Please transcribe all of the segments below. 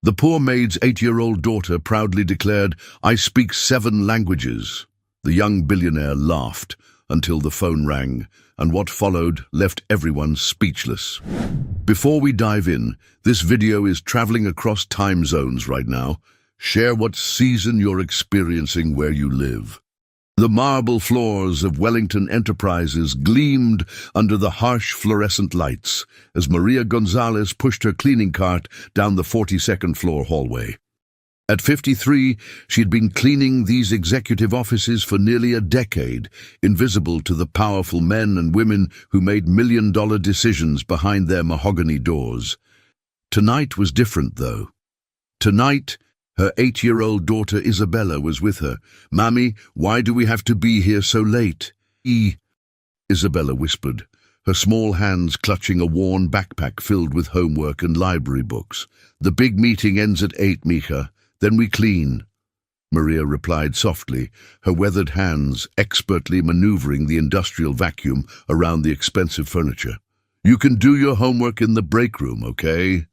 The poor maid's 8-year-old daughter proudly declared, "I speak 7 languages." The young billionaire laughed until the phone rang, and what followed left everyone speechless. Before we dive in, this video is traveling across time zones right now. Share what season you're experiencing where you live. The marble floors of Wellington Enterprises gleamed under the harsh fluorescent lights as Maria Gonzalez pushed her cleaning cart down the 42nd floor hallway. At 53, she'd been cleaning these executive offices for nearly a decade, invisible to the powerful men and women who made million-dollar decisions behind their mahogany doors. Tonight was different, though. Tonight, her 8-year-old daughter Isabella was with her. "Mommy, why do we have to be here so late?" Isabella whispered, her small hands clutching a worn backpack filled with homework and library books. "The big meeting ends at 8, Mija. Then we clean." Maria replied softly, her weathered hands expertly maneuvering the industrial vacuum around the expensive furniture. "You can do your homework in the break room, okay?"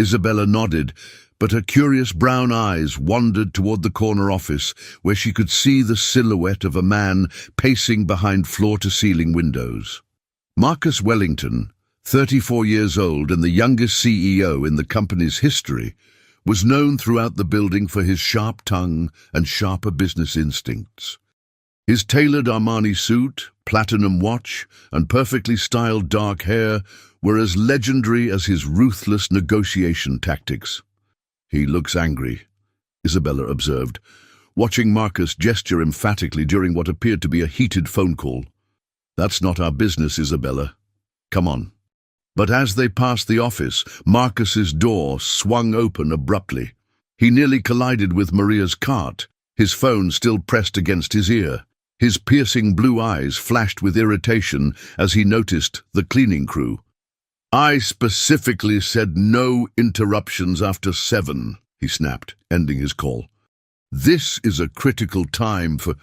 Isabella nodded, but her curious brown eyes wandered toward the corner office where she could see the silhouette of a man pacing behind floor-to-ceiling windows. Marcus Wellington, 34 years old and the youngest CEO in the company's history, was known throughout the building for his sharp tongue and sharper business instincts. His tailored Armani suit, platinum watch, and perfectly styled dark hair were as legendary as his ruthless negotiation tactics. "He looks angry," Isabella observed, watching Marcus gesture emphatically during what appeared to be a heated phone call. "That's not our business, Isabella. Come on." But as they passed the office, Marcus's door swung open abruptly. He nearly collided with Maria's cart, his phone still pressed against his ear. His piercing blue eyes flashed with irritation as he noticed the cleaning crew. "I specifically said no interruptions after 7, he snapped, ending his call. "This is a critical time for—"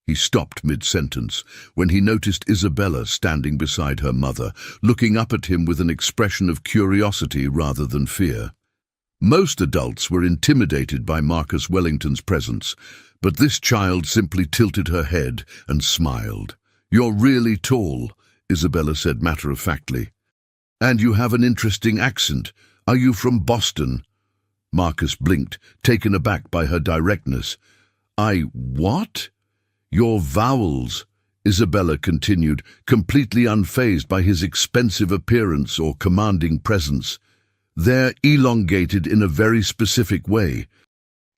He stopped mid-sentence when he noticed Isabella standing beside her mother, looking up at him with an expression of curiosity rather than fear. Most adults were intimidated by Marcus Wellington's presence, but this child simply tilted her head and smiled. "You're really tall," Isabella said matter-of-factly. "And you have an interesting accent. Are you from Boston?" Marcus blinked, taken aback by her directness. What?" "Your vowels," Isabella continued, completely unfazed by his expensive appearance or commanding presence. "They're elongated in a very specific way.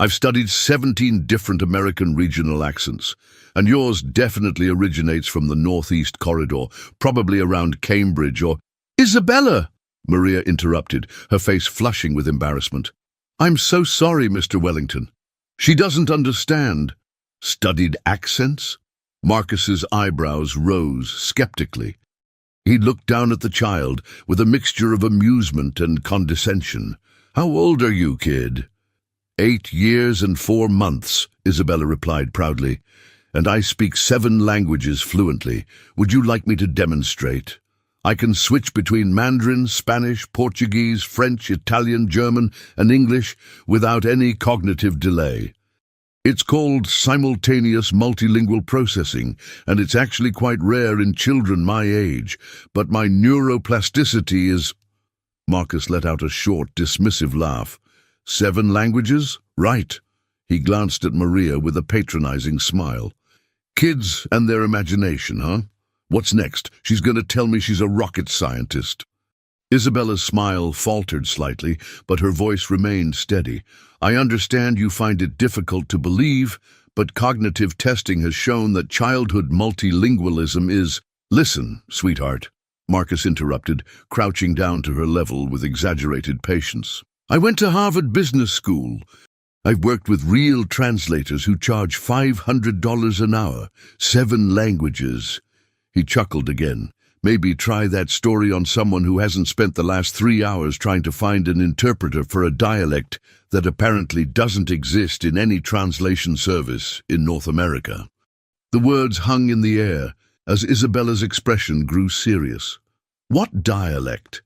I've studied 17 different American regional accents, and yours definitely originates from the Northeast Corridor, probably around Cambridge or—" "Isabella!" Maria interrupted, her face flushing with embarrassment. "I'm so sorry, Mr. Wellington. She doesn't understand." "Studied accents?" Marcus's eyebrows rose skeptically. He looked down at the child with a mixture of amusement and condescension. "How old are you, kid?" 8 years and 4 months, Isabella replied proudly. "And I speak 7 languages fluently. Would you like me to demonstrate? I can switch between Mandarin, Spanish, Portuguese, French, Italian, German, and English without any cognitive delay. It's called simultaneous multilingual processing, and it's actually quite rare in children my age, but my neuroplasticity is—" Marcus let out a short, dismissive laugh. 7 languages? Right. He glanced at Maria with a patronizing smile. "Kids and their imagination, huh? What's next? She's going to tell me she's a rocket scientist." Isabella's smile faltered slightly, but her voice remained steady. "I understand you find it difficult to believe, but cognitive testing has shown that childhood multilingualism is—" "Listen, sweetheart," Marcus interrupted, crouching down to her level with exaggerated patience. "I went to Harvard Business School. I've worked with real translators who charge $500 an hour, 7 languages." He chuckled again. "Maybe try that story on someone who hasn't spent the last 3 hours trying to find an interpreter for a dialect that apparently doesn't exist in any translation service in North America." The words hung in the air as Isabella's expression grew serious. "What dialect?"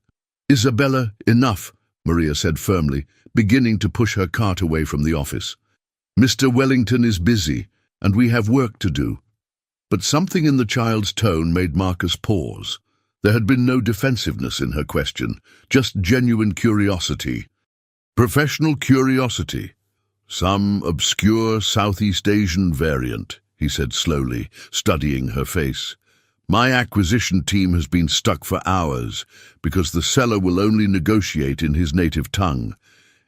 "Isabella, enough," Maria said firmly. beginning to push her cart away from the office. "Mr. Wellington is busy, and we have work to do." But something in the child's tone made Marcus pause. There had been no defensiveness in her question, just genuine curiosity. Professional curiosity. "Some obscure Southeast Asian variant," he said slowly, studying her face. "My acquisition team has been stuck for hours because the seller will only negotiate in his native tongue.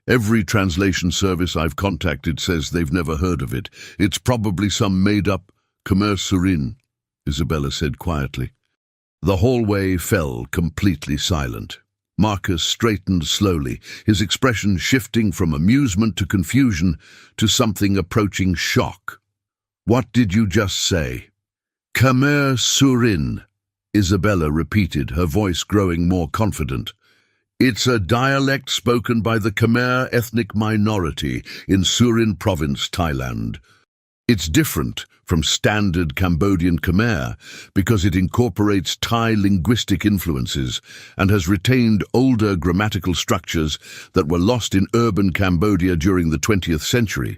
Every translation service I've contacted says they've never heard of it. It's probably some made-up commerce-surin," Isabella said quietly. The hallway fell completely silent. Marcus straightened slowly, his expression shifting from amusement to confusion to something approaching shock. "What did you just say?" "Commerce-surin," Isabella repeated, her voice growing more confident. "It's a dialect spoken by the Khmer ethnic minority in Surin province, Thailand. It's different from standard Cambodian Khmer because it incorporates Thai linguistic influences and has retained older grammatical structures that were lost in urban Cambodia during the 20th century.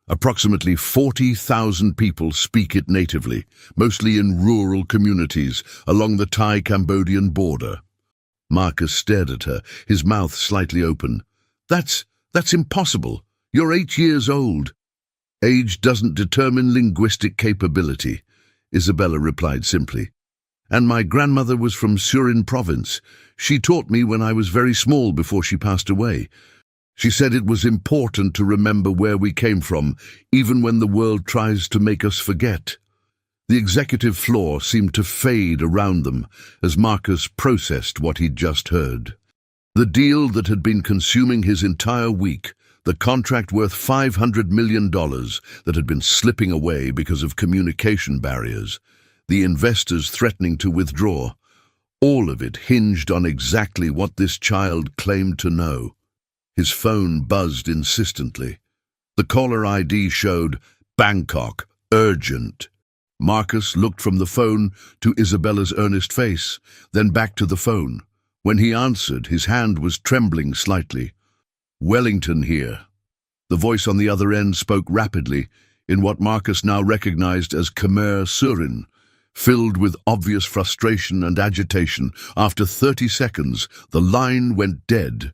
Approximately 40,000 people speak it natively, mostly in rural communities along the Thai-Cambodian border." Marcus stared at her, his mouth slightly open. That's impossible. You're 8 years old." "Age doesn't determine linguistic capability," Isabella replied simply. "And my grandmother was from Surin province. She taught me when I was very small before she passed away. She said it was important to remember where we came from, even when the world tries to make us forget." The executive floor seemed to fade around them as Marcus processed what he'd just heard. The deal that had been consuming his entire week, the contract worth $500 million that had been slipping away because of communication barriers, the investors threatening to withdraw, all of it hinged on exactly what this child claimed to know. His phone buzzed insistently. The caller ID showed Bangkok, urgent. Marcus looked from the phone to Isabella's earnest face, then back to the phone. When he answered, his hand was trembling slightly. "Wellington here." The voice on the other end spoke rapidly, in what Marcus now recognized as Khmer Surin, filled with obvious frustration and agitation. After 30 seconds, the line went dead.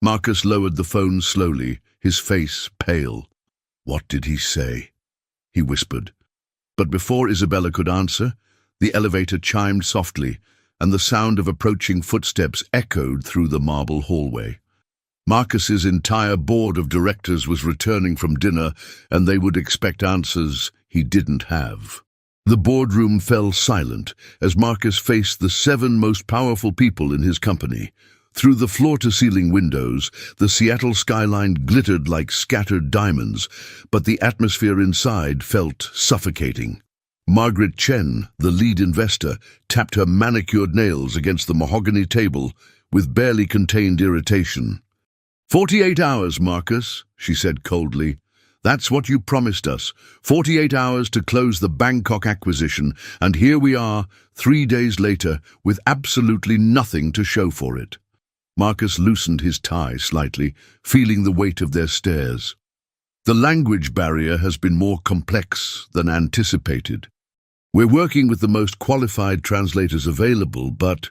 Marcus lowered the phone slowly, his face pale. "What did he say?" he whispered. But before Isabella could answer, the elevator chimed softly, and the sound of approaching footsteps echoed through the marble hallway. Marcus's entire board of directors was returning from dinner, and they would expect answers he didn't have. The boardroom fell silent as Marcus faced the 7 most powerful people in his company. Through the floor-to-ceiling windows, the Seattle skyline glittered like scattered diamonds, but the atmosphere inside felt suffocating. Margaret Chen, the lead investor, tapped her manicured nails against the mahogany table with barely contained irritation. 48 hours, Marcus," she said coldly. "That's what you promised us. 48 hours to close the Bangkok acquisition, and here we are, 3 days later, with absolutely nothing to show for it." Marcus loosened his tie slightly, feeling the weight of their stares. "The language barrier has been more complex than anticipated. We're working with the most qualified translators available, but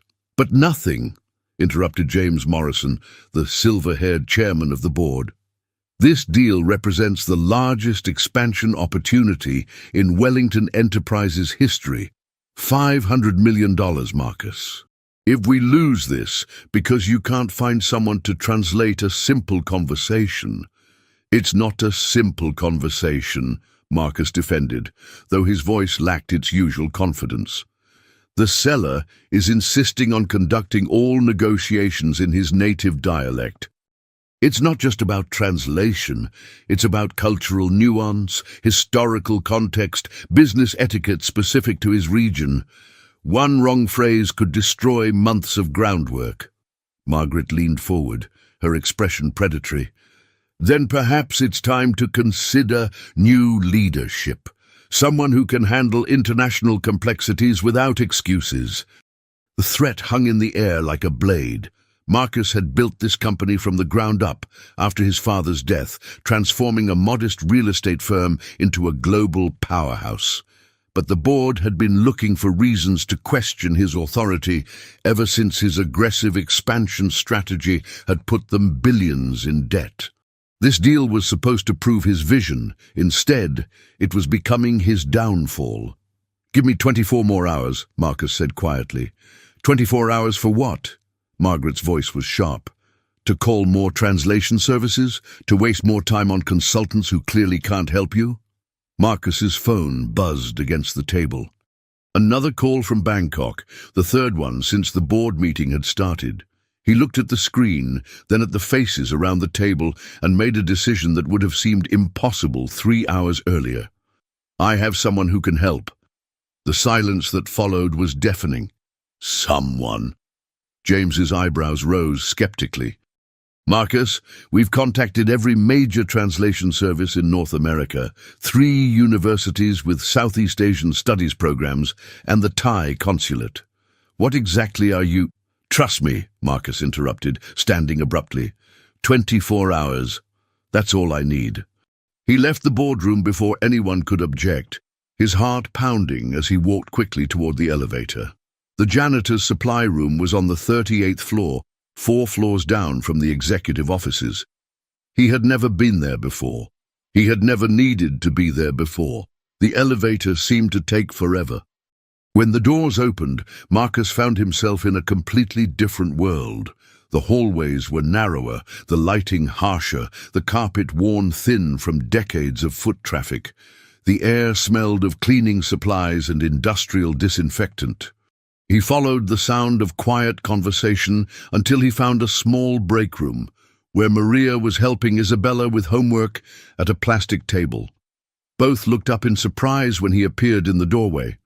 nothing," interrupted James Morrison, the silver-haired chairman of the board. "This deal represents the largest expansion opportunity in Wellington Enterprises history. $500 million, Marcus. If we lose this because you can't find someone to translate a simple conversation—" "It's not a simple conversation," Marcus defended, though his voice lacked its usual confidence. "The seller is insisting on conducting all negotiations in his native dialect. It's not just about translation, it's about cultural nuance, historical context, business etiquette specific to his region. One wrong phrase could destroy months of groundwork." Margaret leaned forward, her expression predatory. "Then perhaps it's time to consider new leadership. Someone who can handle international complexities without excuses." The threat hung in the air like a blade, Marcus had built this company from the ground up after his father's death, transforming a modest real estate firm into a global powerhouse. But the board had been looking for reasons to question his authority ever since his aggressive expansion strategy had put them billions in debt. This deal was supposed to prove his vision. Instead, it was becoming his downfall. "Give me 24 more hours," Marcus said quietly. 24 hours for what? Margaret's voice was sharp. To call more translation services? To waste more time on consultants who clearly can't help you? Marcus's phone buzzed against the table. Another call from Bangkok, the third one since the board meeting had started. He looked at the screen, then at the faces around the table, and made a decision that would have seemed impossible 3 hours earlier. "I have someone who can help." The silence that followed was deafening. "Someone?" James's eyebrows rose skeptically. "Marcus, we've contacted every major translation service in North America, 3 universities with Southeast Asian studies programs, and the Thai consulate. What exactly are you—" "Trust me," Marcus interrupted, standing abruptly. 24 hours. That's all I need." He left the boardroom before anyone could object, his heart pounding as he walked quickly toward the elevator. The janitor's supply room was on the 38th floor, 4 floors down from the executive offices. He had never been there before. He had never needed to be there before. The elevator seemed to take forever. When the doors opened, Marcus found himself in a completely different world. The hallways were narrower, the lighting harsher, the carpet worn thin from decades of foot traffic. The air smelled of cleaning supplies and industrial disinfectant. He followed the sound of quiet conversation until he found a small break room, where Maria was helping Isabella with homework at a plastic table. Both looked up in surprise when he appeared in the doorway.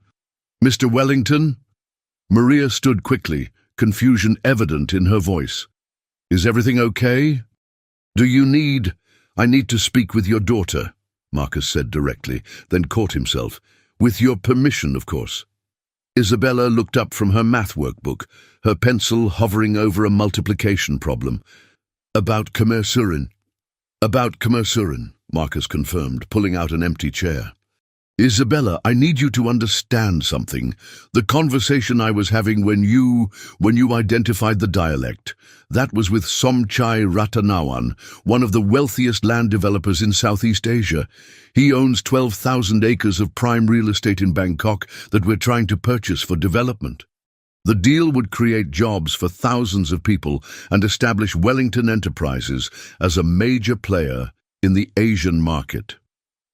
"Mr. Wellington?" Maria stood quickly, confusion evident in her voice. "Is everything okay?" I need to speak with your daughter," Marcus said directly, then caught himself. "With your permission, of course." Isabella looked up from her math workbook, her pencil hovering over a multiplication problem. About Commersurin," Marcus confirmed, pulling out an empty chair. "Isabella, I need you to understand something. The conversation I was having when you identified the dialect, that was with Somchai Ratanawan, one of the wealthiest land developers in Southeast Asia. He owns 12,000 acres of prime real estate in Bangkok that we're trying to purchase for development. The deal would create jobs for thousands of people and establish Wellington Enterprises as a major player in the Asian market."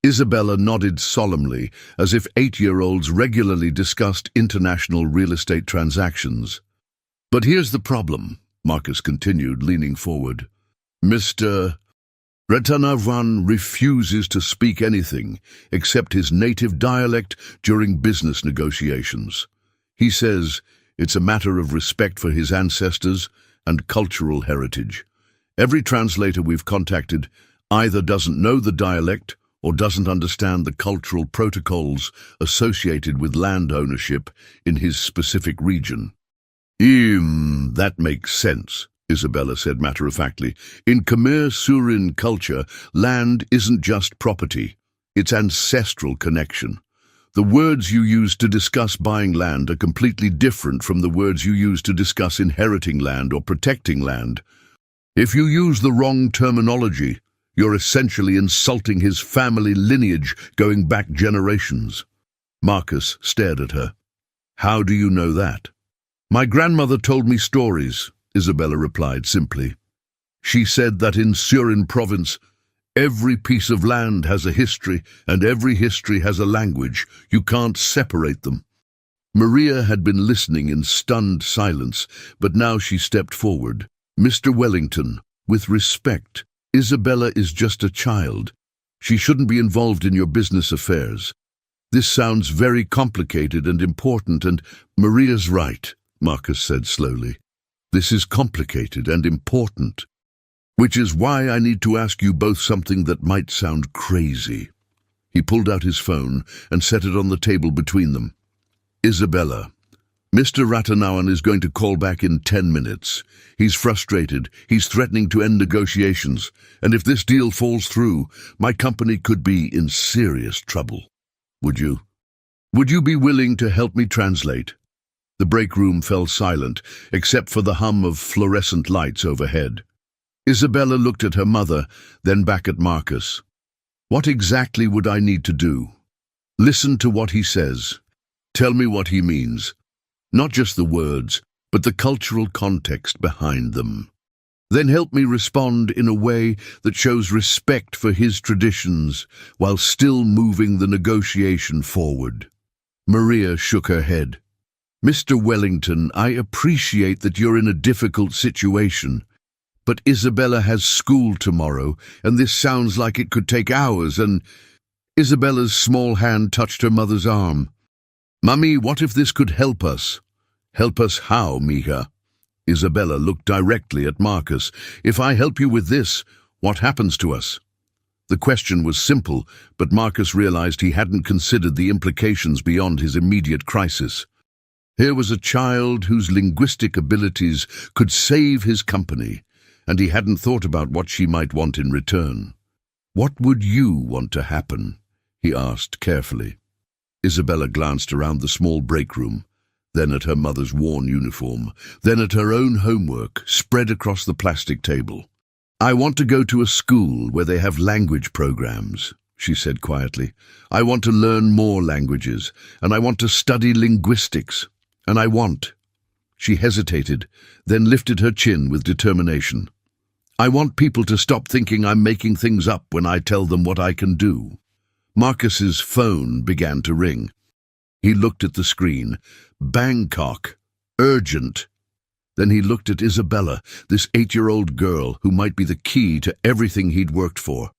Isabella nodded solemnly, as if 8-year-olds regularly discussed international real estate transactions. "But here's the problem," Marcus continued, leaning forward. "Mr. Ratanavan refuses to speak anything except his native dialect during business negotiations. He says it's a matter of respect for his ancestors and cultural heritage. Every translator we've contacted either doesn't know the dialect or doesn't understand the cultural protocols associated with land ownership in his specific region." That makes sense," Isabella said matter-of-factly. "In Khmer Surin culture, land isn't just property, it's ancestral connection. The words you use to discuss buying land are completely different from the words you use to discuss inheriting land or protecting land. If you use the wrong terminology, you're essentially insulting his family lineage going back generations." Marcus stared at her. "How do you know that?" "My grandmother told me stories," Isabella replied simply. "She said that in Surin province, every piece of land has a history, and every history has a language. You can't separate them." Maria had been listening in stunned silence, but now she stepped forward. "Mr. Wellington, with respect, Isabella is just a child. She shouldn't be involved in your business affairs. This sounds very complicated and important, and—" "Maria's right," Marcus said slowly. "This is complicated and important, which is why I need to ask you both something that might sound crazy." He pulled out his phone and set it on the table between them. "Isabella, Mr. Ratanawan is going to call back in 10 minutes. He's frustrated. He's threatening to end negotiations. And if this deal falls through, my company could be in serious trouble. Would you? Would you be willing to help me translate? The break room fell silent, except for the hum of fluorescent lights overhead. Isabella looked at her mother, then back at Marcus. What exactly would I need to do? Listen to what he says. Tell me what he means. Not just the words, but the cultural context behind them. Then help me respond in a way that shows respect for his traditions while still moving the negotiation forward. Maria shook her head. Mr. Wellington, I appreciate that you're in a difficult situation, but Isabella has school tomorrow, and this sounds like it could take hours, and Isabella's small hand touched her mother's arm. Mummy, what if this could help us? Help us how, Mija? Isabella looked directly at Marcus. If I help you with this, what happens to us? The question was simple, but Marcus realized he hadn't considered the implications beyond his immediate crisis. Here was a child whose linguistic abilities could save his company, and he hadn't thought about what she might want in return. What would you want to happen? He asked carefully. Isabella glanced around the small break room, then at her mother's worn uniform, then at her own homework spread across the plastic table. I want to go to a school where they have language programs, she said quietly. I want to learn more languages, and I want to study linguistics, and I want... She hesitated, then lifted her chin with determination. I want people to stop thinking I'm making things up when I tell them what I can do. Marcus's phone began to ring. He looked at the screen. Bangkok. Urgent. Then he looked at Isabella, this 8-year-old girl who might be the key to everything he'd worked for.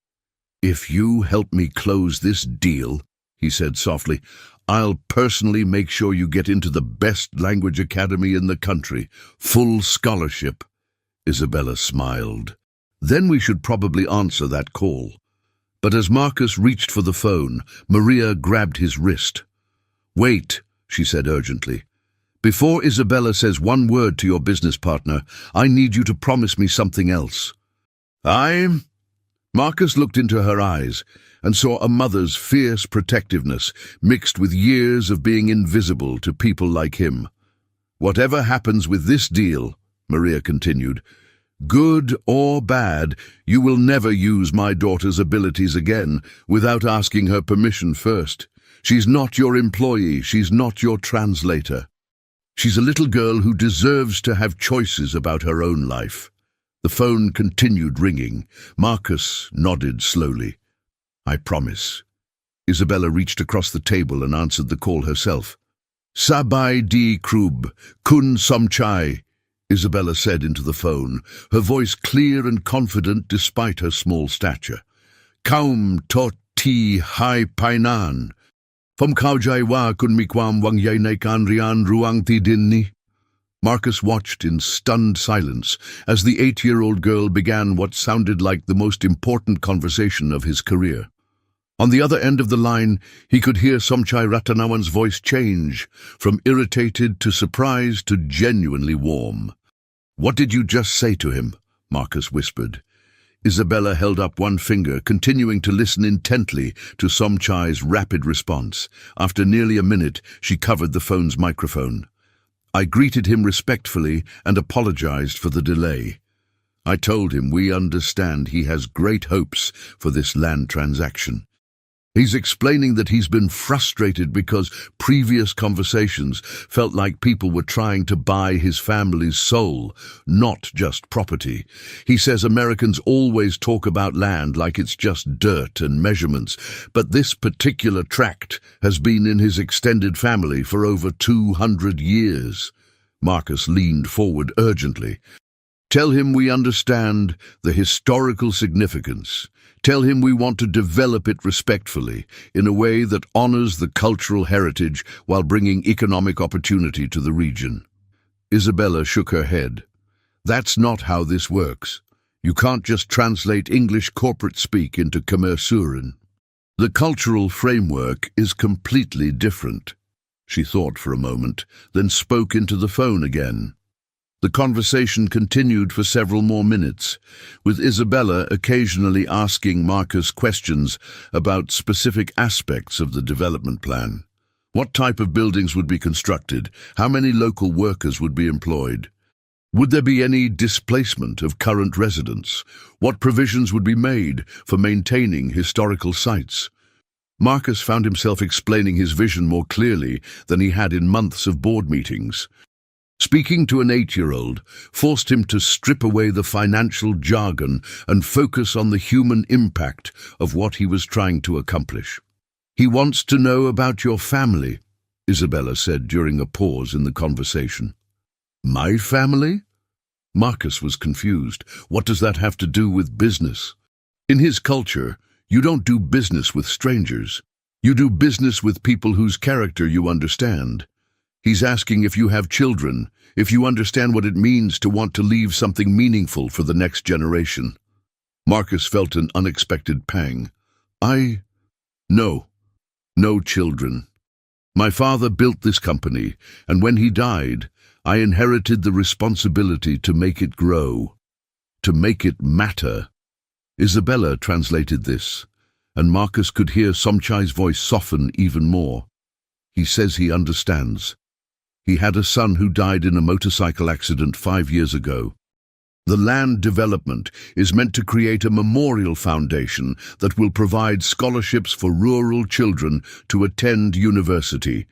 If you help me close this deal, he said softly, I'll personally make sure you get into the best language academy in the country. Full scholarship. Isabella smiled. Then we should probably answer that call. But as Marcus reached for the phone, Maria grabbed his wrist. Wait, she said urgently. Before Isabella says one word to your business partner, I need you to promise me something else. Marcus looked into her eyes and saw a mother's fierce protectiveness mixed with years of being invisible to people like him. Whatever happens with this deal, Maria continued, good or bad, you will never use my daughter's abilities again without asking her permission first. She's not your employee, she's not your translator. She's a little girl who deserves to have choices about her own life. The phone continued ringing. Marcus nodded slowly. I promise. Isabella reached across the table and answered the call herself. Sabay di krub, kun somchai, Isabella said into the phone, her voice clear and confident despite her small stature. Kaum tot ti hai painan. Vom kaujai wa kun mikwam wang yai kan rian ruang ti dinni. Marcus watched in stunned silence as the 8-year-old girl began what sounded like the most important conversation of his career. On the other end of the line, he could hear Somchai Ratanawan's voice change, from irritated to surprised to genuinely warm. What did you just say to him? Marcus whispered. Isabella held up one finger, continuing to listen intently to Somchai's rapid response. After nearly a minute, she covered the phone's microphone. I greeted him respectfully and apologized for the delay. I told him we understand he has great hopes for this land transaction. He's explaining that he's been frustrated because previous conversations felt like people were trying to buy his family's soul, not just property. He says Americans always talk about land like it's just dirt and measurements, but this particular tract has been in his extended family for over 200 years. Marcus leaned forward urgently. Tell him we understand the historical significance. Tell him we want to develop it respectfully, in a way that honors the cultural heritage while bringing economic opportunity to the region. Isabella shook her head. That's not how this works. You can't just translate English corporate speak into Khmer Surin. The cultural framework is completely different. She thought for a moment, then spoke into the phone again. The conversation continued for several more minutes, with Isabella occasionally asking Marcus questions about specific aspects of the development plan. What type of buildings would be constructed? How many local workers would be employed? Would there be any displacement of current residents? What provisions would be made for maintaining historical sites? Marcus found himself explaining his vision more clearly than he had in months of board meetings. Speaking to an 8-year-old forced him to strip away the financial jargon and focus on the human impact of what he was trying to accomplish. "He wants to know about your family," Isabella said during a pause in the conversation. "My family?" Marcus was confused. What does that have to do with business? In his culture, you don't do business with strangers. You do business with people whose character you understand. He's asking if you have children, if you understand what it means to want to leave something meaningful for the next generation. Marcus felt an unexpected pang. No children. My father built this company, and when he died, I inherited the responsibility to make it grow, to make it matter." Isabella translated this, and Marcus could hear Somchai's voice soften even more. "He says he understands. He had a son who died in a motorcycle accident 5 years ago. The land development is meant to create a memorial foundation that will provide scholarships for rural children to attend university.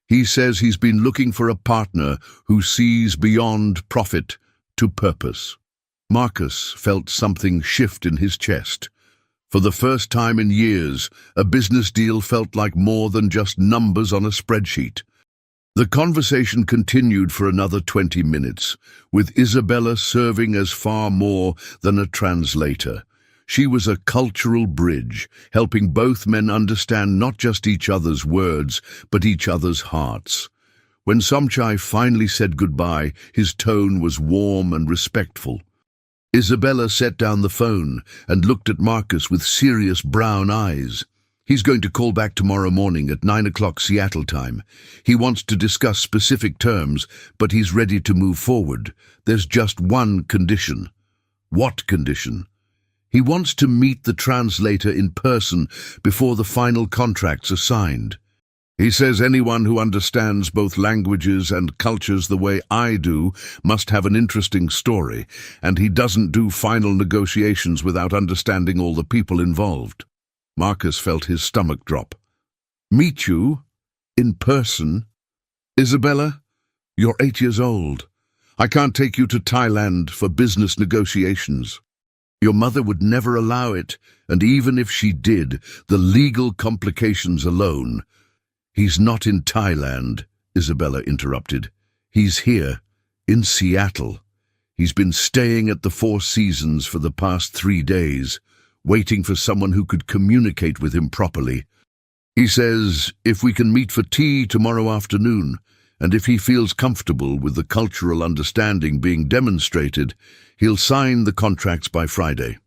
He says he's been looking for a partner who sees beyond profit to purpose." Marcus felt something shift in his chest. For the first time in years, a business deal felt like more than just numbers on a spreadsheet. The conversation continued for another 20 minutes, with Isabella serving as far more than a translator. She was a cultural bridge, helping both men understand not just each other's words, but each other's hearts. When Somchai finally said goodbye, his tone was warm and respectful. Isabella set down the phone and looked at Marcus with serious brown eyes. "He's going to call back tomorrow morning at 9 o'clock Seattle time. He wants to discuss specific terms, but he's ready to move forward. There's just one condition." "What condition?" "He wants to meet the translator in person before the final contracts are signed. He says anyone who understands both languages and cultures the way I do must have an interesting story, and he doesn't do final negotiations without understanding all the people involved." Marcus felt his stomach drop. "Meet you? In person? Isabella, you're 8 years old. I can't take you to Thailand for business negotiations. Your mother would never allow it, and even if she did, the legal complications alone—" "He's not in Thailand," Isabella interrupted. "He's here, in Seattle. He's been staying at the Four Seasons for the past 3 days, waiting for someone who could communicate with him properly. He says if we can meet for tea tomorrow afternoon, and if he feels comfortable with the cultural understanding being demonstrated, he'll sign the contracts by Friday."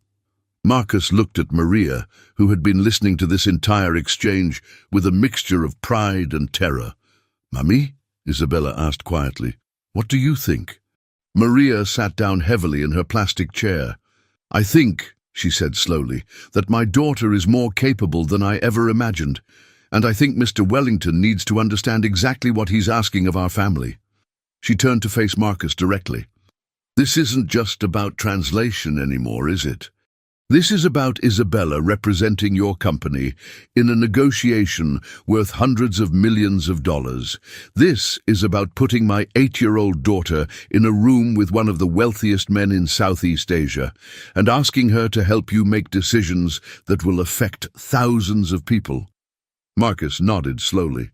Marcus looked at Maria, who had been listening to this entire exchange with a mixture of pride and terror. "Mummy?" Isabella asked quietly. "What do you think?" Maria sat down heavily in her plastic chair. "I think," she said slowly, "that my daughter is more capable than I ever imagined, and I think Mr. Wellington needs to understand exactly what he's asking of our family." She turned to face Marcus directly. "This isn't just about translation anymore, is it? This is about Isabella representing your company in a negotiation worth hundreds of millions of dollars. This is about putting my 8-year-old daughter in a room with one of the wealthiest men in Southeast Asia and asking her to help you make decisions that will affect thousands of people." Marcus nodded slowly.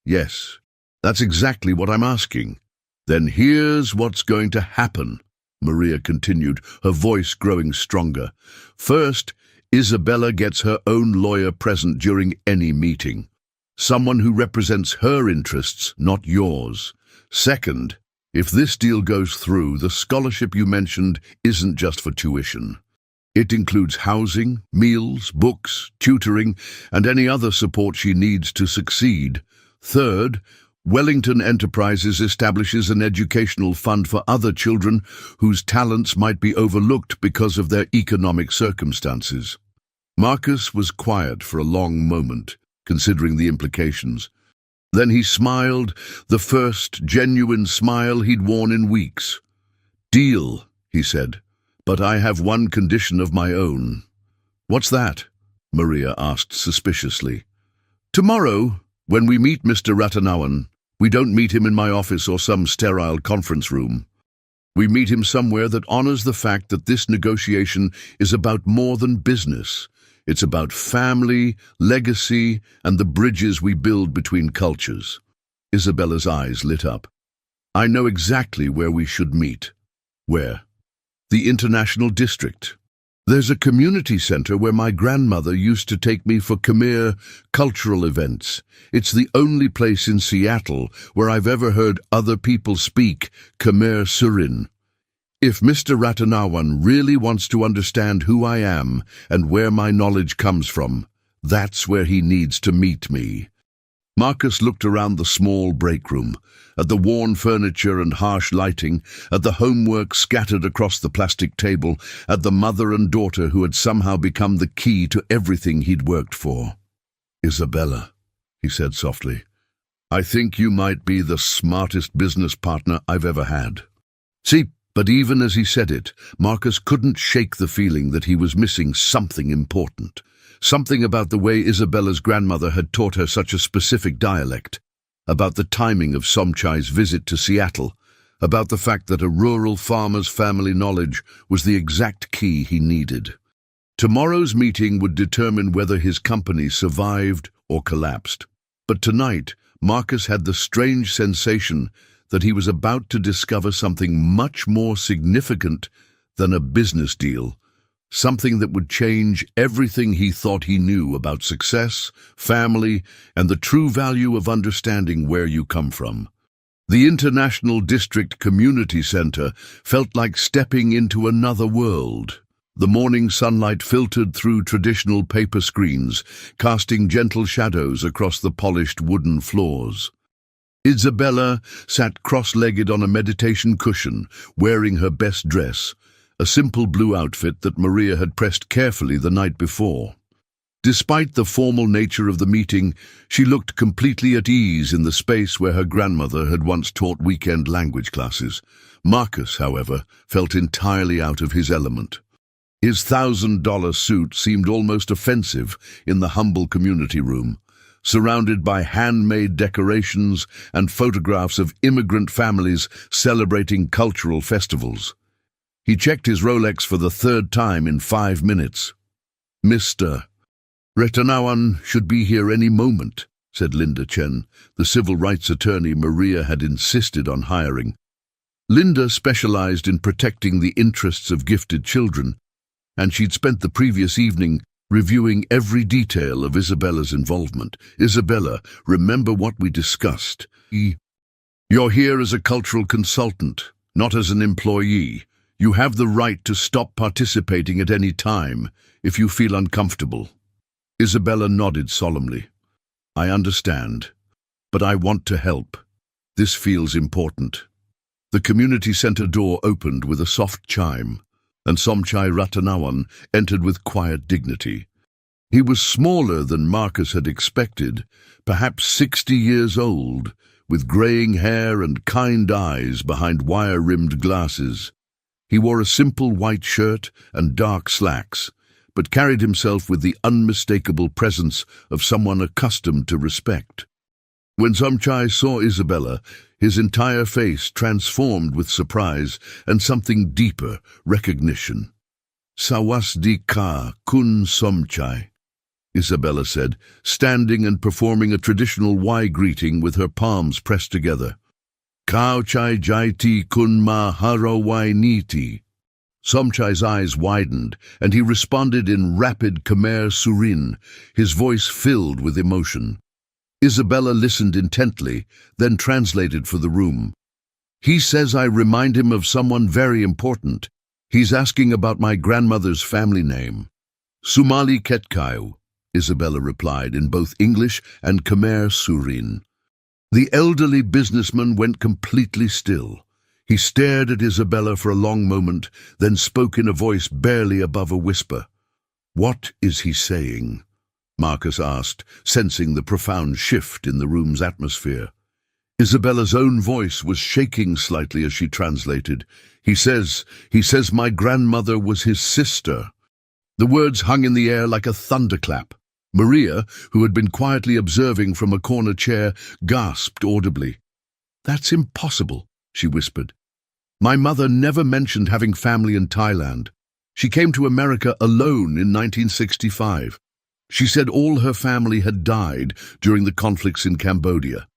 "Yes, that's exactly what I'm asking." "Then here's what's going to happen," Maria continued, her voice growing stronger. "First, Isabella gets her own lawyer present during any meeting. Someone who represents her interests, not yours. Second, if this deal goes through, the scholarship you mentioned isn't just for tuition. It includes housing, meals, books, tutoring, and any other support she needs to succeed. Third, Wellington Enterprises establishes an educational fund for other children whose talents might be overlooked because of their economic circumstances. Marcus was quiet for a long moment, considering the implications. Then he smiled, the first genuine smile he'd worn in weeks. "Deal," he said, "but I have one condition of my own." "What's that?" Maria asked suspiciously. "Tomorrow, when we meet Mr. Ratanawan, we don't meet him in my office or some sterile conference room. We meet him somewhere that honors the fact that this negotiation is about more than business. It's about family, legacy, and the bridges we build between cultures." Isabella's eyes lit up. "I know exactly where we should meet." "Where?" "The International District. There's a community center where my grandmother used to take me for Khmer cultural events. It's the only place in Seattle where I've ever heard other people speak Khmer Surin. If Mr. Ratanawan really wants to understand who I am and where my knowledge comes from, that's where he needs to meet me." Marcus looked around the small break room, at the worn furniture and harsh lighting, at the homework scattered across the plastic table, at the mother and daughter who had somehow become the key to everything he'd worked for. "Isabella," he said softly, "I think you might be the smartest business partner I've ever had." See, but even as he said it, Marcus couldn't shake the feeling that he was missing something important. Something about the way Isabella's grandmother had taught her such a specific dialect, about the timing of Somchai's visit to Seattle, about the fact that a rural farmer's family knowledge was the exact key he needed. Tomorrow's meeting would determine whether his company survived or collapsed. But tonight, Marcus had the strange sensation that he was about to discover something much more significant than a business deal, something that would change everything he thought he knew about success, family, and the true value of understanding where you come from. The International District Community Center felt like stepping into another world. The morning sunlight filtered through traditional paper screens, casting gentle shadows across the polished wooden floors. Isabella sat cross-legged on a meditation cushion, wearing her best dress, a simple blue outfit that Maria had pressed carefully the night before. Despite the formal nature of the meeting, she looked completely at ease in the space where her grandmother had once taught weekend language classes. Marcus, however, felt entirely out of his element. His $1,000 suit seemed almost offensive in the humble community room, surrounded by handmade decorations and photographs of immigrant families celebrating cultural festivals. He checked his Rolex for the third time in 5 minutes. "Mr. Ratanawan should be here any moment," said Linda Chen, the civil rights attorney Maria had insisted on hiring. Linda specialized in protecting the interests of gifted children, and she'd spent the previous evening reviewing every detail of Isabella's involvement. "Isabella, remember what we discussed. You're here as a cultural consultant, not as an employee. You have the right to stop participating at any time if you feel uncomfortable." Isabella nodded solemnly. "I understand, but I want to help. This feels important." The community center door opened with a soft chime, and Somchai Ratanawan entered with quiet dignity. He was smaller than Marcus had expected, perhaps 60 years old, with graying hair and kind eyes behind wire-rimmed glasses. He wore a simple white shirt and dark slacks, but carried himself with the unmistakable presence of someone accustomed to respect. When Somchai saw Isabella, his entire face transformed with surprise and something deeper, recognition. "Sawasdee kun Somchai," Isabella said, standing and performing a traditional Y greeting with her palms pressed together. "Kao chai jaiti kun ma harawai niti." Somchai's eyes widened, and he responded in rapid Khmer Surin, his voice filled with emotion. Isabella listened intently, then translated for the room. "He says I remind him of someone very important. He's asking about my grandmother's family name." "Sumali Ketkau," Isabella replied in both English and Khmer Surin. The elderly businessman went completely still. He stared at Isabella for a long moment, then spoke in a voice barely above a whisper. "What is he saying?" Marcus asked, sensing the profound shift in the room's atmosphere. Isabella's own voice was shaking slightly as she translated. He says my grandmother was his sister." The words hung in the air like a thunderclap. Maria, who had been quietly observing from a corner chair, gasped audibly. "That's impossible," she whispered. "My mother never mentioned having family in Thailand. She came to America alone in 1965. She said all her family had died during the conflicts in Cambodia."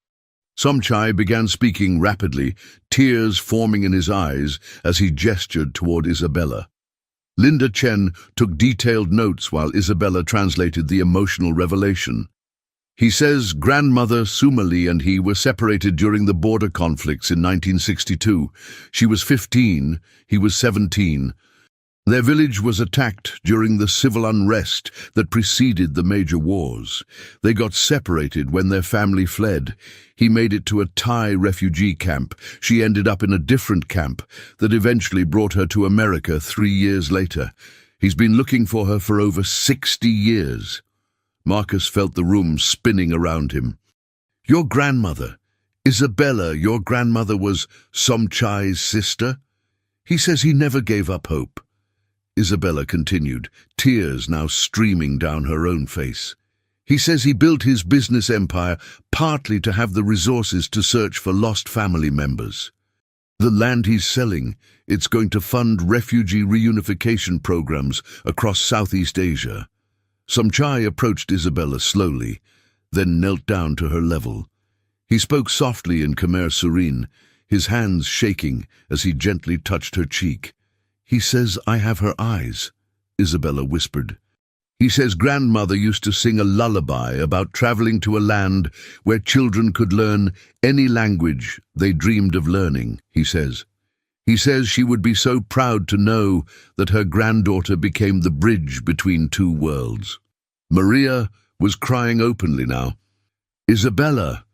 Somchai began speaking rapidly, tears forming in his eyes as he gestured toward Isabella. Linda Chen took detailed notes while Isabella translated the emotional revelation. He says grandmother Sumali and he were separated during the border conflicts in 1962. She was 15, he was 17. Their village was attacked during the civil unrest that preceded the major wars. They got separated when their family fled. He made it to a Thai refugee camp. She ended up in a different camp that eventually brought her to America 3 years later. He's been looking for her for over 60 years. Marcus felt the room spinning around him. "Your grandmother, Isabella, your grandmother was Somchai's sister? He says he never gave up hope." Isabella continued, tears now streaming down her own face. "He says he built his business empire partly to have the resources to search for lost family members. The land he's selling, it's going to fund refugee reunification programs across Southeast Asia." Somchai approached Isabella slowly, then knelt down to her level. He spoke softly in Khmer Serene, his hands shaking as he gently touched her cheek. "He says I have her eyes," Isabella whispered. "He says grandmother used to sing a lullaby about traveling to a land where children could learn any language they dreamed of learning," he says. "He says she would be so proud to know that her granddaughter became the bridge between two worlds." Maria was crying openly now. "Isabella,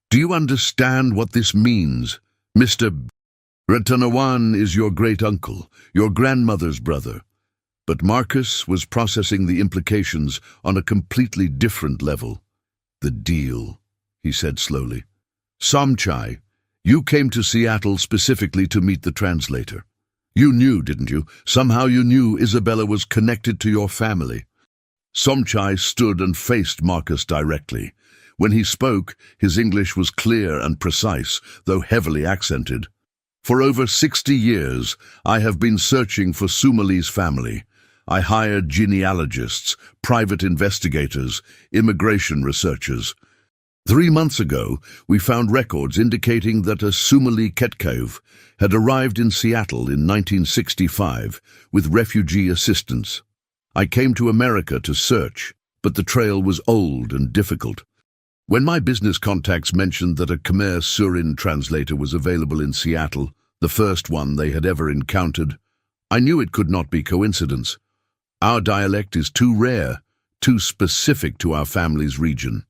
do you understand what this means? Mr. Ratanawan is your great-uncle, your grandmother's brother." But Marcus was processing the implications on a completely different level. "The deal," he said slowly. "Somchai, you came to Seattle specifically to meet the translator. You knew, didn't you? Somehow you knew Isabella was connected to your family." Somchai stood and faced Marcus directly. When he spoke, his English was clear and precise, though heavily accented. "For over 60 years, I have been searching for Sumali's family. I hired genealogists, private investigators, immigration researchers. 3 months ago, we found records indicating that a Sumali Ketkov had arrived in Seattle in 1965 with refugee assistance. I came to America to search, but the trail was old and difficult. When my business contacts mentioned that a Khmer Surin translator was available in Seattle, the first one they had ever encountered, I knew it could not be coincidence. Our dialect is too rare, too specific to our family's region.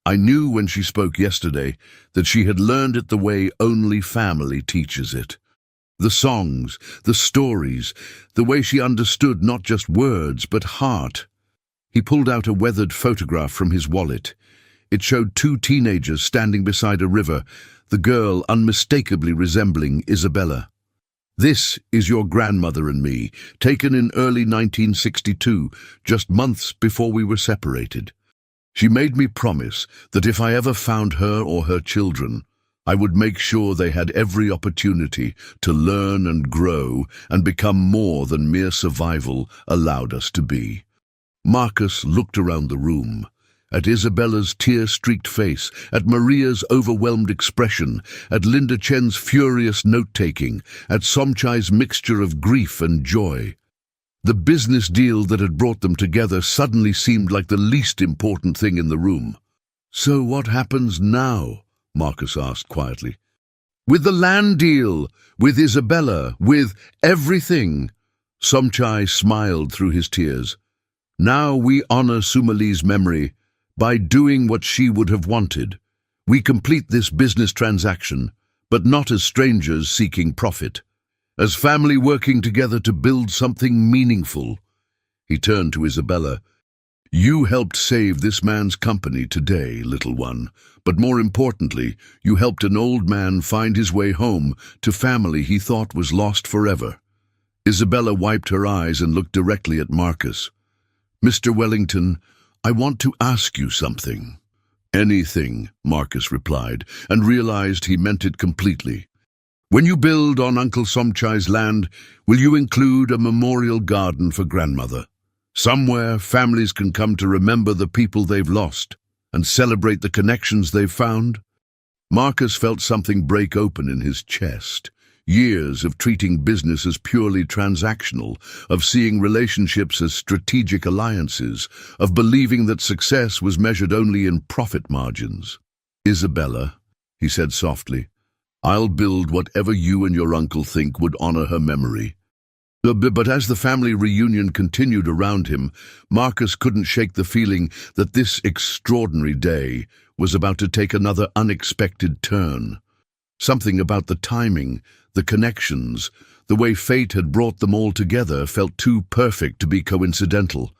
I knew when she spoke yesterday that she had learned it the way only family teaches it. The songs, the stories, the way she understood not just words but heart." He pulled out a weathered photograph from his wallet. It showed 2 teenagers standing beside a river, the girl unmistakably resembling Isabella. "This is your grandmother and me, taken in early 1962, just months before we were separated. She made me promise that if I ever found her or her children, I would make sure they had every opportunity to learn and grow and become more than mere survival allowed us to be." Marcus looked around the room, at Isabella's tear-streaked face, at Maria's overwhelmed expression, at Linda Chen's furious note-taking, at Somchai's mixture of grief and joy. The business deal that had brought them together suddenly seemed like the least important thing in the room. "So what happens now?" Marcus asked quietly. "With the land deal, with Isabella, with everything." Somchai smiled through his tears. "Now we honor Sumali's memory by doing what she would have wanted. We complete this business transaction, but not as strangers seeking profit, as family working together to build something meaningful. He turned to Isabella. You helped save this man's company today, little one, but more importantly, you helped an old man find his way home to family he thought was lost forever. Isabella wiped her eyes and looked directly at Marcus. Mr. Wellington, I want to ask you something. Anything, Marcus replied, and realized he meant it completely. When you build on Uncle Somchai's land, will you include a memorial garden for grandmother? Somewhere families can come to remember the people they've lost and celebrate the connections they've found. Marcus felt something break open in his chest. Years of treating business as purely transactional, of seeing relationships as strategic alliances, of believing that success was measured only in profit margins. Isabella, he said softly, I'll build whatever you and your uncle think would honor her memory. But as the family reunion continued around him, Marcus couldn't shake the feeling that this extraordinary day was about to take another unexpected turn. Something about the timing, the connections, the way fate had brought them all together felt too perfect to be coincidental.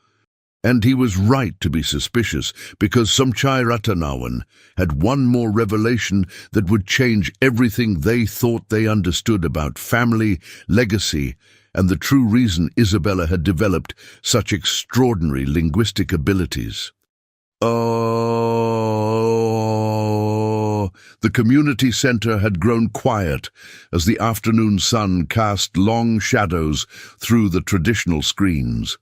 And he was right to be suspicious, because Somchai Ratanawan had one more revelation that would change everything they thought they understood about family, legacy, and the true reason Isabella had developed such extraordinary linguistic abilities. The community center had grown quiet as the afternoon sun cast long shadows through the traditional screens.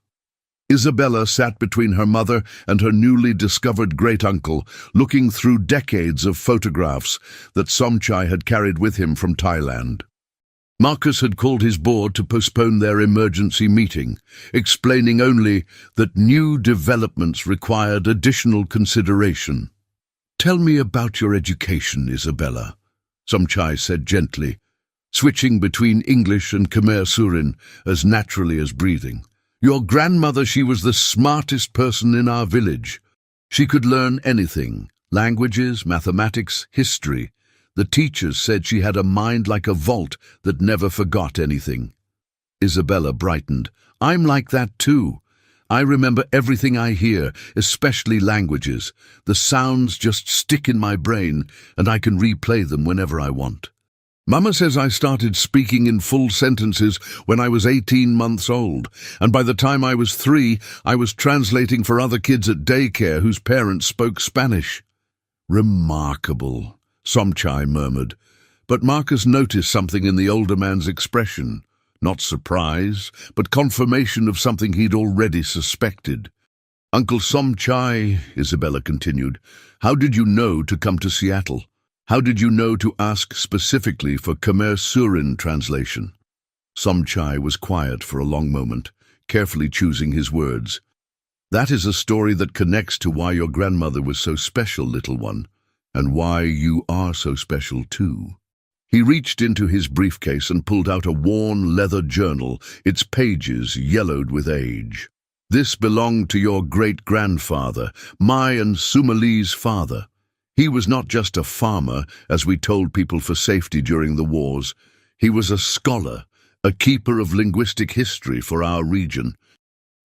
Isabella sat between her mother and her newly discovered great-uncle, looking through decades of photographs that Somchai had carried with him from Thailand. Marcus had called his board to postpone their emergency meeting, explaining only that new developments required additional consideration. Tell me about your education, Isabella, Somchai said gently, switching between English and Khmer Surin as naturally as breathing. Your grandmother, she was the smartest person in our village. She could learn anything, languages, mathematics, history. The teachers said she had a mind like a vault that never forgot anything. Isabella brightened. I'm like that too. I remember everything I hear, especially languages. The sounds just stick in my brain, and I can replay them whenever I want. Mama says I started speaking in full sentences when I was 18 months old, and by the time I was 3, I was translating for other kids at daycare whose parents spoke Spanish. Remarkable, Somchai murmured, but Marcus noticed something in the older man's expression. Not surprise, but confirmation of something he'd already suspected. Uncle Somchai, Isabella continued, how did you know to come to Seattle? How did you know to ask specifically for Khmer Surin translation? Somchai was quiet for a long moment, carefully choosing his words. That is a story that connects to why your grandmother was so special, little one, and why you are so special too. He reached into his briefcase and pulled out a worn leather journal, its pages yellowed with age. This belonged to your great-grandfather, my and Sumali's father. He was not just a farmer, as we told people for safety during the wars. He was a scholar, a keeper of linguistic history for our region.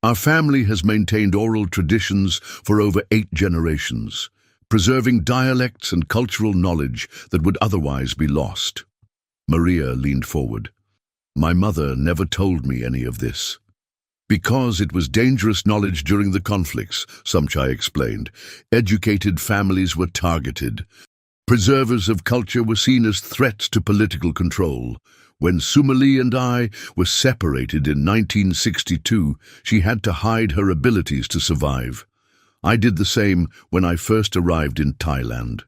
Our family has maintained oral traditions for over 8 generations, preserving dialects and cultural knowledge that would otherwise be lost. Maria leaned forward. My mother never told me any of this. Because it was dangerous knowledge during the conflicts, Somchai explained. Educated families were targeted. Preservers of culture were seen as threats to political control. When Sumali and I were separated in 1962, she had to hide her abilities to survive. I did the same when I first arrived in Thailand.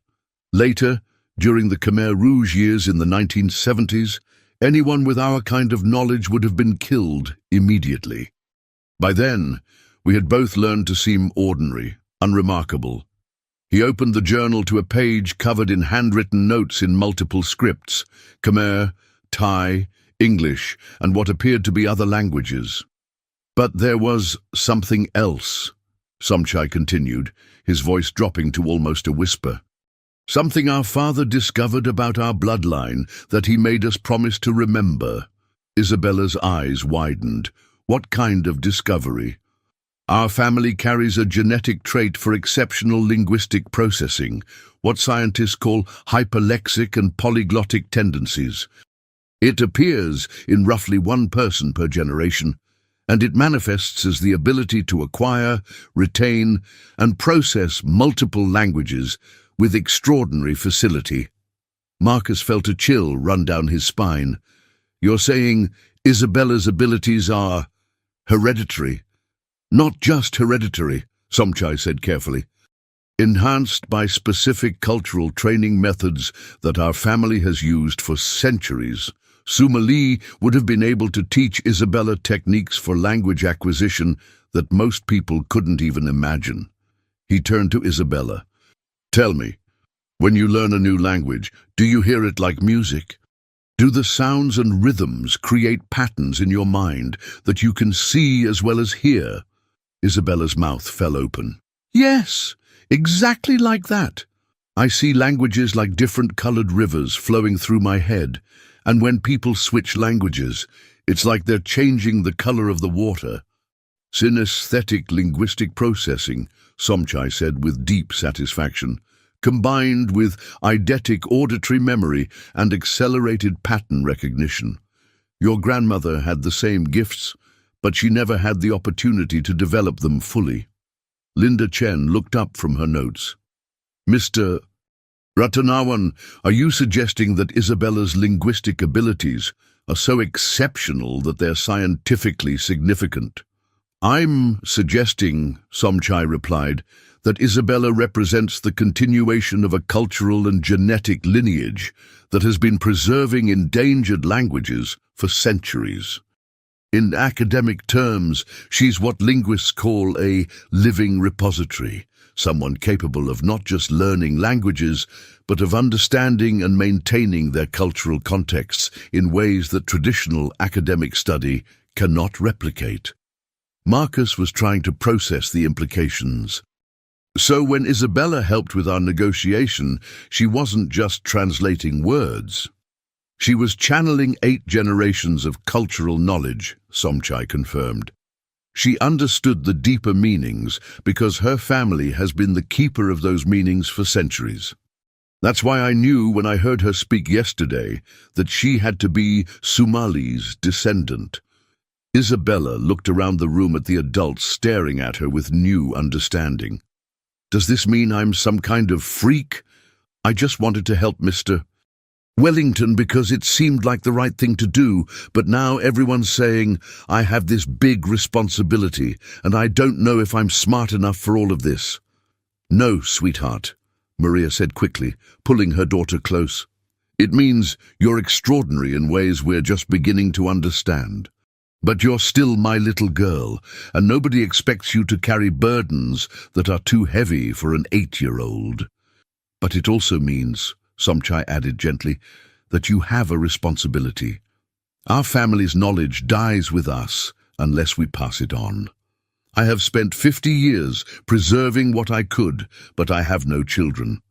Later, during the Khmer Rouge years in the 1970s, anyone with our kind of knowledge would have been killed immediately. By then, we had both learned to seem ordinary, unremarkable. He opened the journal to a page covered in handwritten notes in multiple scripts, Khmer, Thai, English, and what appeared to be other languages. But there was something else, Somchai continued, his voice dropping to almost a whisper. Something our father discovered about our bloodline that he made us promise to remember. Isabella's eyes widened. What kind of discovery? Our family carries a genetic trait for exceptional linguistic processing, what scientists call hyperlexic and polyglottic tendencies. It appears in roughly one person per generation, and it manifests as the ability to acquire, retain, and process multiple languages with extraordinary facility. Marcus felt a chill run down his spine. You're saying Isabella's abilities are hereditary? Not just hereditary, Somchai said carefully. Enhanced by specific cultural training methods that our family has used for centuries. Sumali would have been able to teach Isabella techniques for language acquisition that most people couldn't even imagine. He turned to Isabella. Tell me, when you learn a new language, do you hear it like music? Do the sounds and rhythms create patterns in your mind that you can see as well as hear? Isabella's mouth fell open. Yes, exactly like that. I see languages like different colored rivers flowing through my head, and when people switch languages, it's like they're changing the color of the water. Synesthetic linguistic processing, Somchai said with deep satisfaction, combined with eidetic auditory memory and accelerated pattern recognition. Your grandmother had the same gifts, but she never had the opportunity to develop them fully. Linda Chen looked up from her notes. Mr. Ratanawan, are you suggesting that Isabella's linguistic abilities are so exceptional that they're scientifically significant? I'm suggesting, Somchai replied, that Isabella represents the continuation of a cultural and genetic lineage that has been preserving endangered languages for centuries. In academic terms, she's what linguists call a living repository, someone capable of not just learning languages, but of understanding and maintaining their cultural contexts in ways that traditional academic study cannot replicate. Marcus was trying to process the implications. So when Isabella helped with our negotiation, she wasn't just translating words. She was channeling 8 generations of cultural knowledge, Somchai confirmed. She understood the deeper meanings because her family has been the keeper of those meanings for centuries. That's why I knew when I heard her speak yesterday that she had to be Sumali's descendant. Isabella looked around the room at the adults staring at her with new understanding. Does this mean I'm some kind of freak? I just wanted to help Mr. Wellington because it seemed like the right thing to do, but now everyone's saying I have this big responsibility and I don't know if I'm smart enough for all of this. No, sweetheart, Maria said quickly, pulling her daughter close. It means you're extraordinary in ways we're just beginning to understand. But you're still my little girl, and nobody expects you to carry burdens that are too heavy for an 8-year-old. But it also means, Somchai added gently, that you have a responsibility. Our family's knowledge dies with us unless we pass it on. I have spent 50 years preserving what I could, but I have no children.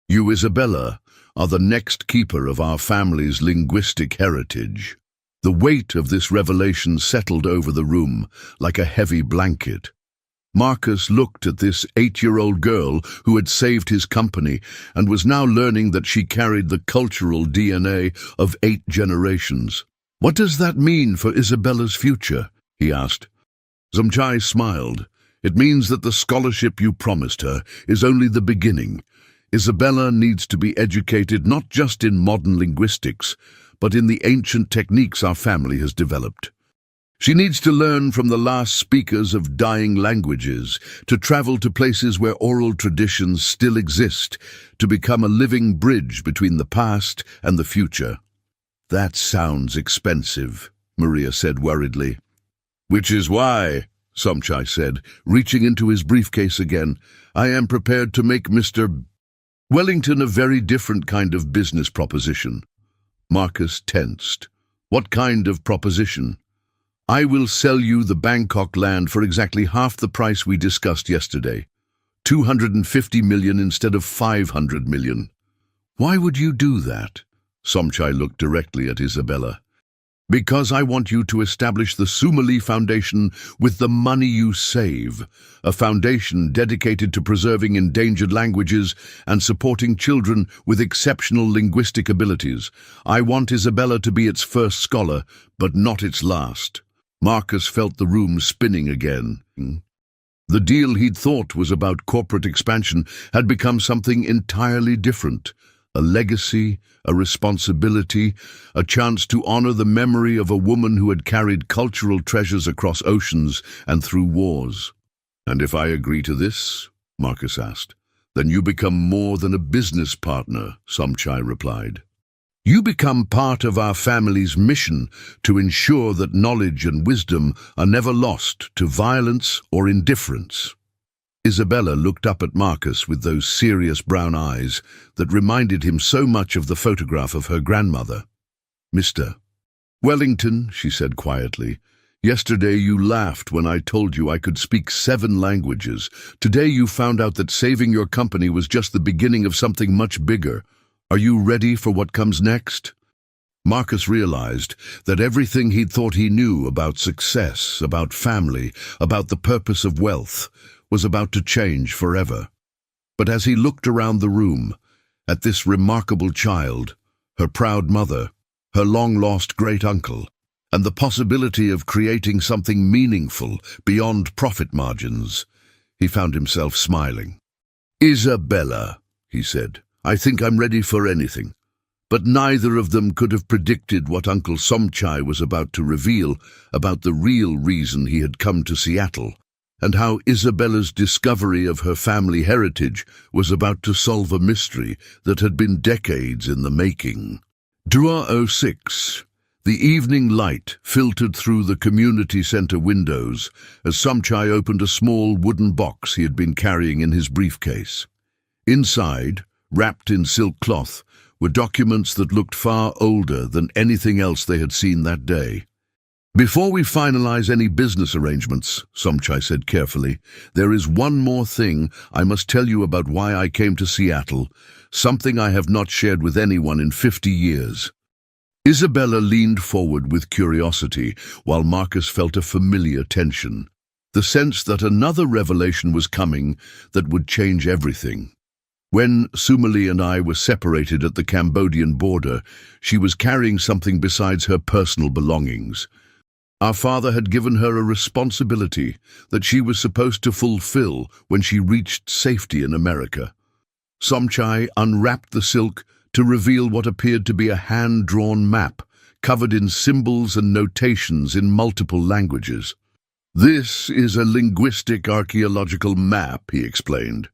You, Isabella, are the next keeper of our family's linguistic heritage. The weight of this revelation settled over the room like a heavy blanket. Marcus looked at this 8-year-old girl who had saved his company and was now learning that she carried the cultural DNA of 8 generations. What does that mean for Isabella's future? He asked. Somchai smiled. It means that the scholarship you promised her is only the beginning. Isabella needs to be educated not just in modern linguistics, but in the ancient techniques our family has developed. She needs to learn from the last speakers of dying languages, to travel to places where oral traditions still exist, to become a living bridge between the past and the future. That sounds expensive, Maria said worriedly. Which is why, Somchai said, reaching into his briefcase again, I am prepared to make Mr. Wellington a very different kind of business proposition. Marcus tensed. What kind of proposition? I will sell you the Bangkok land for exactly half the price we discussed yesterday. 250 million instead of 500 million. Why would you do that? Somchai looked directly at Isabella. Because I want you to establish the Sumali Foundation with the money you save, a foundation dedicated to preserving endangered languages and supporting children with exceptional linguistic abilities. I want Isabella to be its first scholar, but not its last. Marcus felt the room spinning again. The deal he'd thought was about corporate expansion had become something entirely different. A legacy, a responsibility, a chance to honor the memory of a woman who had carried cultural treasures across oceans and through wars. And if I agree to this, Marcus asked, then you become more than a business partner, Somchai replied. You become part of our family's mission to ensure that knowledge and wisdom are never lost to violence or indifference. Isabella looked up at Marcus with those serious brown eyes that reminded him so much of the photograph of her grandmother. Mr. Wellington, she said quietly, yesterday you laughed when I told you I could speak 7 languages. Today you found out that saving your company was just the beginning of something much bigger. Are you ready for what comes next? Marcus realized that everything he'd thought he knew about success, about family, about the purpose of wealth, was about to change forever. But as he looked around the room, at this remarkable child, her proud mother, her long-lost great-uncle, and the possibility of creating something meaningful beyond profit margins, he found himself smiling. Isabella, he said, I think I'm ready for anything. But neither of them could have predicted what Uncle Somchai was about to reveal about the real reason he had come to Seattle, and how Isabella's discovery of her family heritage was about to solve a mystery that had been decades in the making. Drawer 06. The evening light filtered through the community center windows as Somchai opened a small wooden box he had been carrying in his briefcase. Inside, wrapped in silk cloth, were documents that looked far older than anything else they had seen that day. Before we finalize any business arrangements, Somchai said carefully, there is one more thing I must tell you about why I came to Seattle, something I have not shared with anyone in 50 years. Isabella leaned forward with curiosity, while Marcus felt a familiar tension, the sense that another revelation was coming that would change everything. When Sumali and I were separated at the Cambodian border, she was carrying something besides her personal belongings. Our father had given her a responsibility that she was supposed to fulfill when she reached safety in America. Somchai unwrapped the silk to reveal what appeared to be a hand-drawn map, covered in symbols and notations in multiple languages. This is a linguistic archaeological map, he explained.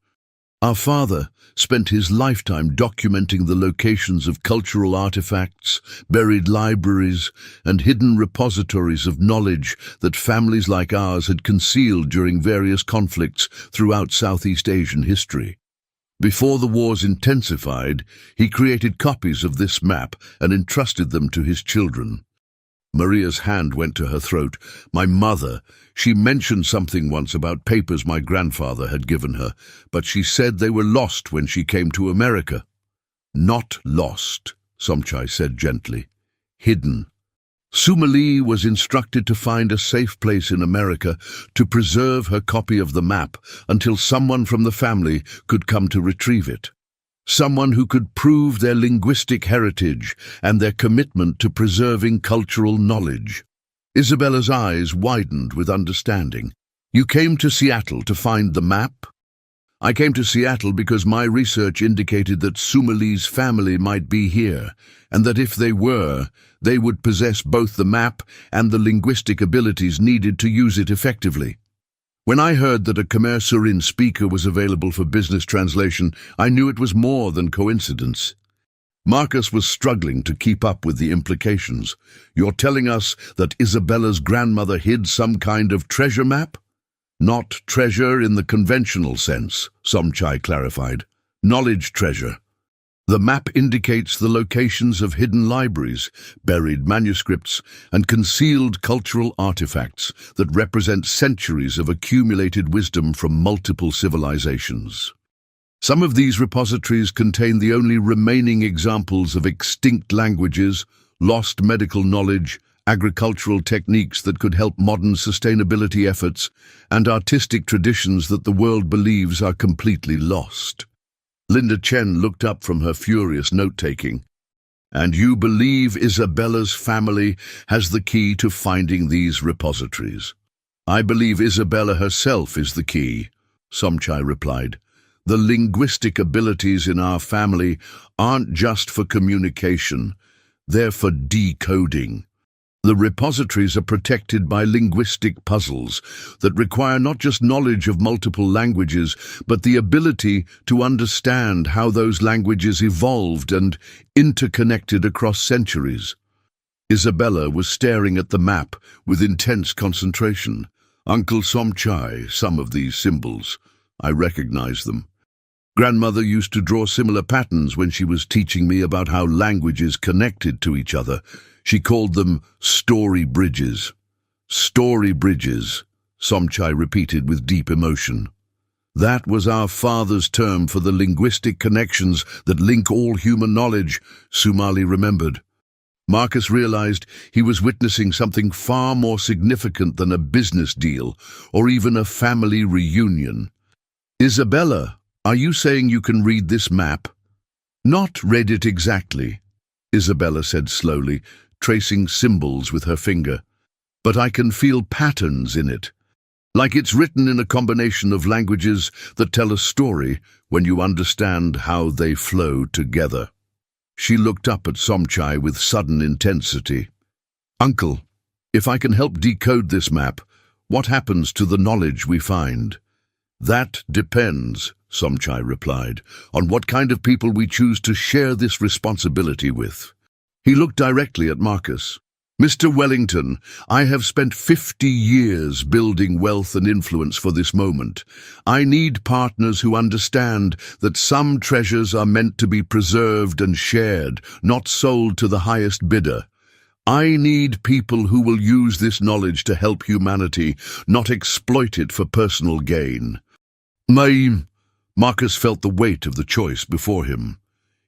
Our father spent his lifetime documenting the locations of cultural artifacts, buried libraries, and hidden repositories of knowledge that families like ours had concealed during various conflicts throughout Southeast Asian history. Before the wars intensified, he created copies of this map and entrusted them to his children. Maria's hand went to her throat. My mother, she mentioned something once about papers my grandfather had given her, but she said they were lost when she came to America. Not lost, Somchai said gently. Hidden. Sumali was instructed to find a safe place in America to preserve her copy of the map until someone from the family could come to retrieve it. Someone who could prove their linguistic heritage and their commitment to preserving cultural knowledge. Isabella's eyes widened with understanding. You came to Seattle to find the map? I came to Seattle because my research indicated that Sumali's family might be here, and that if they were, they would possess both the map and the linguistic abilities needed to use it effectively. When I heard that a Khmer Surin speaker was available for business translation, I knew it was more than coincidence. Marcus was struggling to keep up with the implications. You're telling us that Isabella's grandmother hid some kind of treasure map? Not treasure in the conventional sense, Somchai clarified. Knowledge treasure. The map indicates the locations of hidden libraries, buried manuscripts, and concealed cultural artifacts that represent centuries of accumulated wisdom from multiple civilizations. Some of these repositories contain the only remaining examples of extinct languages, lost medical knowledge, agricultural techniques that could help modern sustainability efforts, and artistic traditions that the world believes are completely lost. Linda Chen looked up from her furious note-taking. "And you believe Isabella's family has the key to finding these repositories?" "I believe Isabella herself is the key," Somchai replied. "The linguistic abilities in our family aren't just for communication, they're for decoding. The repositories are protected by linguistic puzzles that require not just knowledge of multiple languages, but the ability to understand how those languages evolved and interconnected across centuries." Isabella was staring at the map with intense concentration. "Uncle Somchai, some of these symbols, I recognize them. Grandmother used to draw similar patterns when she was teaching me about how languages connected to each other. She called them story bridges." "Story bridges," Somchai repeated with deep emotion. "That was our father's term for the linguistic connections that link all human knowledge," Sumali remembered. Marcus realized he was witnessing something far more significant than a business deal or even a family reunion. "Isabella, are you saying you can read this map?" "Not read it exactly," Isabella said slowly, tracing symbols with her finger. "But I can feel patterns in it, like it's written in a combination of languages that tell a story when you understand how they flow together." She looked up at Somchai with sudden intensity. "Uncle, if I can help decode this map, what happens to the knowledge we find?" "That depends," Somchai replied, "on what kind of people we choose to share this responsibility with." He looked directly at Marcus. "Mr. Wellington, I have spent 50 years building wealth and influence for this moment. I need partners who understand that some treasures are meant to be preserved and shared, not sold to the highest bidder. I need people who will use this knowledge to help humanity, not exploit it for personal gain." Marcus felt the weight of the choice before him.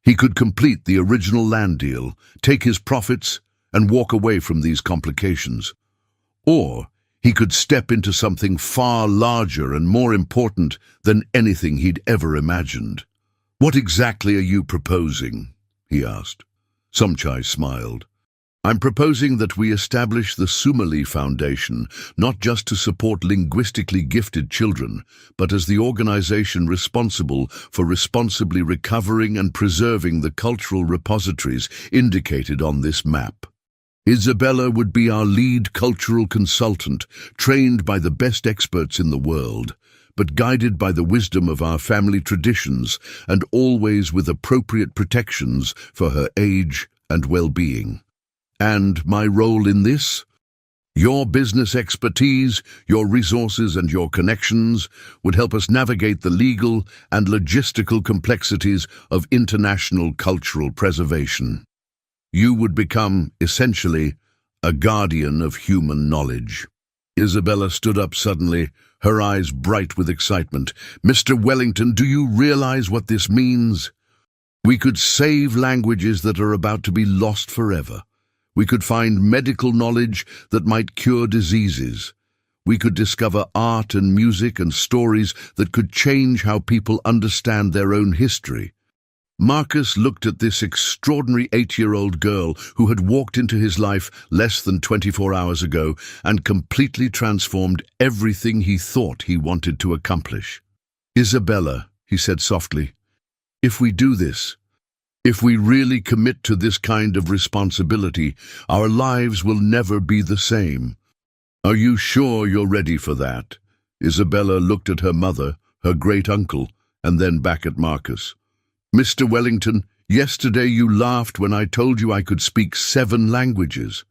He could complete the original land deal, take his profits, and walk away from these complications. Or he could step into something far larger and more important than anything he'd ever imagined. "What exactly are you proposing?" he asked. Somchai smiled. "I'm proposing that we establish the Sumali Foundation, not just to support linguistically gifted children, but as the organization responsible for responsibly recovering and preserving the cultural repositories indicated on this map. Isabella would be our lead cultural consultant, trained by the best experts in the world, but guided by the wisdom of our family traditions and always with appropriate protections for her age and well-being. And my role in this? Your business expertise, your resources and your connections would help us navigate the legal and logistical complexities of international cultural preservation. You would become, essentially, a guardian of human knowledge." Isabella stood up suddenly, her eyes bright with excitement. "Mr. Wellington, do you realize what this means? We could save languages that are about to be lost forever. We could find medical knowledge that might cure diseases. We could discover art and music and stories that could change how people understand their own history." Marcus looked at this extraordinary 8-year-old girl who had walked into his life less than 24 hours ago and completely transformed everything he thought he wanted to accomplish. "Isabella," he said softly, "if we do this, if we really commit to this kind of responsibility, our lives will never be the same. Are you sure you're ready for that?" Isabella looked at her mother, her great-uncle, and then back at Marcus. "Mr. Wellington, yesterday you laughed when I told you I could speak 7 languages.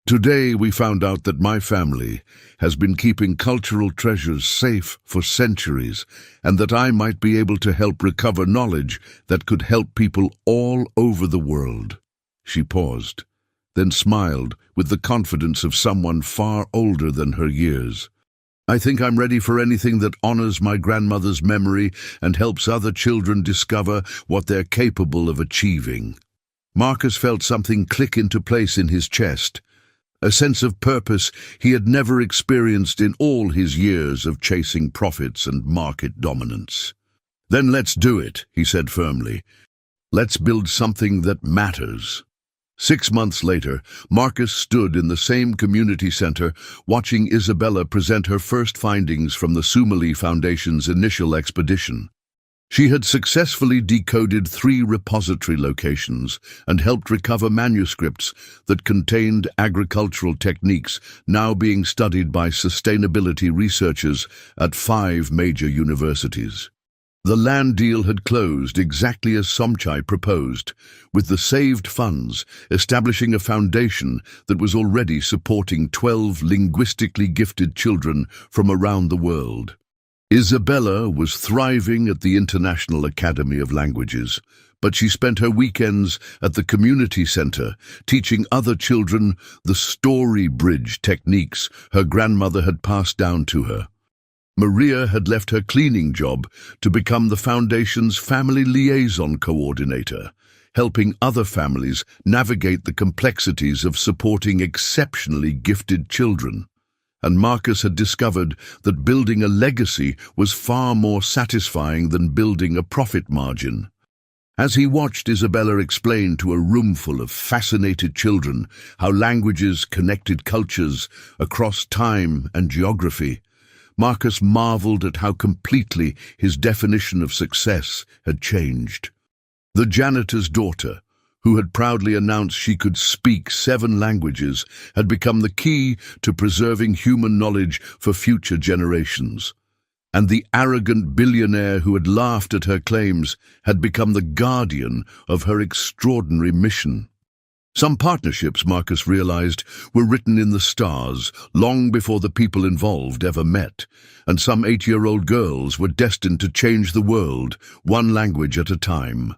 Today we found out that my family has been keeping cultural treasures safe for centuries, and that I might be able to help recover knowledge that could help people all over the world." She paused, then smiled with the confidence of someone far older than her years. "I think I'm ready for anything that honors my grandmother's memory and helps other children discover what they're capable of achieving." Marcus felt something click into place in his chest, a sense of purpose he had never experienced in all his years of chasing profits and market dominance. "Then let's do it," he said firmly. "Let's build something that matters." 6 months later, Marcus stood in the same community center watching Isabella present her first findings from the Sumali Foundation's initial expedition. She had successfully decoded 3 repository locations and helped recover manuscripts that contained agricultural techniques now being studied by sustainability researchers at 5 major universities. The land deal had closed exactly as Somchai proposed, with the saved funds establishing a foundation that was already supporting 12 linguistically gifted children from around the world. Isabella was thriving at the International Academy of Languages, but she spent her weekends at the community center teaching other children the story bridge techniques her grandmother had passed down to her. Maria had left her cleaning job to become the Foundation's family liaison coordinator, helping other families navigate the complexities of supporting exceptionally gifted children. And Marcus had discovered that building a legacy was far more satisfying than building a profit margin. As he watched Isabella explain to a roomful of fascinated children how languages connected cultures across time and geography, Marcus marveled at how completely his definition of success had changed. The janitor's daughter, who had proudly announced she could speak 7 languages, had become the key to preserving human knowledge for future generations. And the arrogant billionaire who had laughed at her claims had become the guardian of her extraordinary mission. Some partnerships, Marcus realized, were written in the stars long before the people involved ever met, and some 8-year-old girls were destined to change the world, one language at a time.